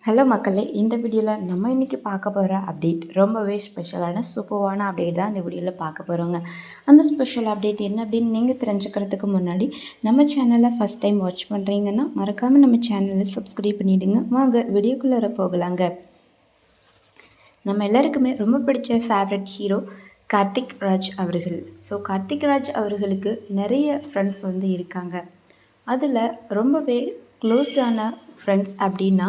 Hello மக்களே, இந்த வீடியோவில் நம்ம இன்றைக்கி பார்க்க போகிற அப்டேட் ரொம்பவே ஸ்பெஷலான சூப்பரான அப்டேட் தான் இந்த வீடியோவில் பார்க்க போகிறோங்க. அந்த ஸ்பெஷல் அப்டேட் என்ன அப்படின்னு நீங்கள் தெரிஞ்சுக்கிறதுக்கு முன்னாடி நம்ம சேனலை ஃபஸ்ட் டைம் வாட்ச் பண்ணுறீங்கன்னா மறக்காமல் நம்ம சேனலை சப்ஸ்கிரைப் பண்ணிவிடுங்க. வாங்க வீடியோக்குள்ளே போகலாங்க. நம்ம எல்லாருக்குமே ரொம்ப பிடிச்ச ஃபேவரட் ஹீரோ கார்த்திக் ராஜ் அவர்கள். ஸோ கார்த்திக் ராஜ் அவர்களுக்கு நிறைய ஃப்ரெண்ட்ஸ் இருக்காங்க. அதில் ரொம்பவே க்ளோஸ்டான ஃப்ரெண்ட்ஸ் அப்படின்னா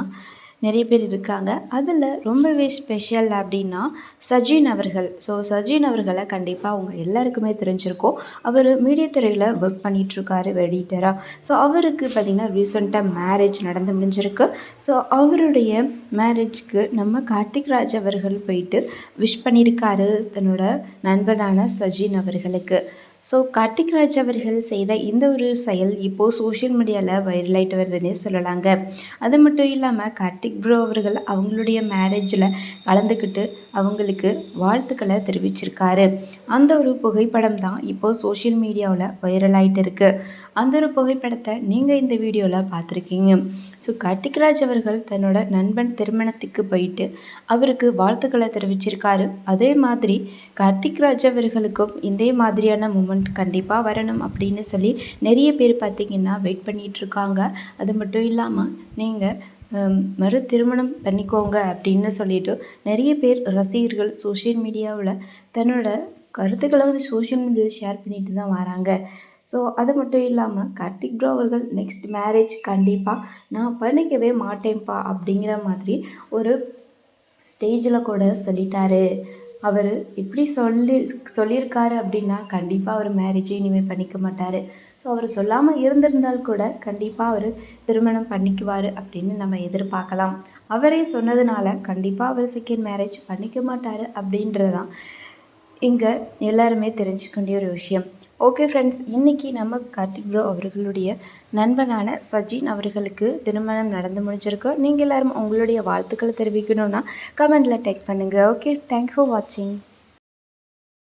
நிறைய பேர் இருக்காங்க. அதில் ரொம்பவே ஸ்பெஷல் அப்படின்னா சஜின் அவர்கள். ஸோ சஜின் அவர்களை கண்டிப்பாக அவங்க எல்லாருக்குமே தெரிஞ்சிருக்கும். அவர் மீடியா துறையில் ஒர்க் பண்ணிகிட்ருக்காரு எடிட்டராக. ஸோ அவருக்கு பார்த்திங்கன்னா ரீசெண்டாக மேரேஜ் நடந்து முடிஞ்சிருக்கு. ஸோ அவருடைய மேரேஜ்க்கு நம்ம கார்த்திக் ராஜ் அவர்கள் போயிட்டு விஷ் பண்ணியிருக்காரு தன்னோட நண்பனான சஜின் அவர்களுக்கு. ஸோ கார்த்திக் ராஜ் அவர்கள் செய்த இந்த ஒரு செயல் இப்போது சோஷியல் மீடியாவில் வைரல் ஆகிட்டு வருதுன்னே சொல்லலாங்க. அது மட்டும் இல்லாமல் கார்த்திக் ப்ரோ அவர்கள் அவங்களுடைய மேரேஜில் கலந்துக்கிட்டு அவங்களுக்கு வாழ்த்துக்களை தெரிவிச்சிருக்காரு. அந்த ஒரு புகைப்படம் தான் இப்போது சோஷியல் மீடியாவில் வைரல் ஆகிட்டு இருக்குது. அந்த ஒரு புகைப்படத்தை நீங்கள் இந்த வீடியோவில் பார்த்துருக்கீங்க. ஸோ கார்த்திக் ராஜ் அவர்கள் தன்னோட நண்பன் திருமணத்துக்கு போயிட்டு அவருக்கு வாழ்த்துக்களை தெரிவிச்சிருக்காரு. அதே மாதிரி கார்த்திக் ராஜ் அவர்களுக்கும் இதே மாதிரியான மூமெண்ட் கண்டிப்பாக வரணும் அப்படின்னு சொல்லி நிறைய பேர் பார்த்திங்கன்னா வெயிட் பண்ணிகிட்ருக்காங்க. அது மட்டும் இல்லாமல் நீங்கள் மறு திருமணம் பண்ணிக்கோங்க அப்படின்னு சொல்லிட்டு நிறைய பேர் ரசிகர்கள் சோஷியல் மீடியாவில் தன்னோட கருத்துக்களை சோஷியல் மீடியாவில் ஷேர் பண்ணிட்டு தான் வராங்க. ஸோ அது மட்டும் இல்லாமல் கார்த்திக் ப்ரோ அவர்கள் நெக்ஸ்ட் மேரேஜ் கண்டிப்பாக நான் பண்ணிக்கவே மாட்டேன்ப்பா அப்படிங்கிற மாதிரி ஒரு ஸ்டேஜில் கூட சொல்லிட்டாரு. அவர் இப்படி சொல்லியிருக்காரு அப்படின்னா கண்டிப்பாக அவர் மேரேஜே இனிமேல் பண்ணிக்க மாட்டார். ஸோ அவர் சொல்லாமல் இருந்திருந்தால் கூட கண்டிப்பாக அவர் திருமணம் பண்ணிக்குவார் அப்படின்னு நம்ம எதிர்பார்க்கலாம். அவரே சொன்னதுனால கண்டிப்பாக அவர் செகண்ட் மேரேஜ் பண்ணிக்க மாட்டார் அப்படின்றதான் இங்கே எல்லாருமே தெரிஞ்சுக்க வேண்டிய ஒரு விஷயம். ஓகே ஃப்ரெண்ட்ஸ், இன்றைக்கி நம்ம கார்த்திக் ப்ரோ அவர்களுடைய நண்பனான சஜின் அவர்களுக்கு திருமணம் நடந்து முடிஞ்சிருக்கு. நீங்கள் எல்லோரும் உங்களுடைய வாழ்த்துக்களை தெரிவிக்கணுன்னா கமெண்டில் டேக் பண்ணுங்கள். ஓகே, தேங்க்ஸ் ஃபார் வாட்சிங்.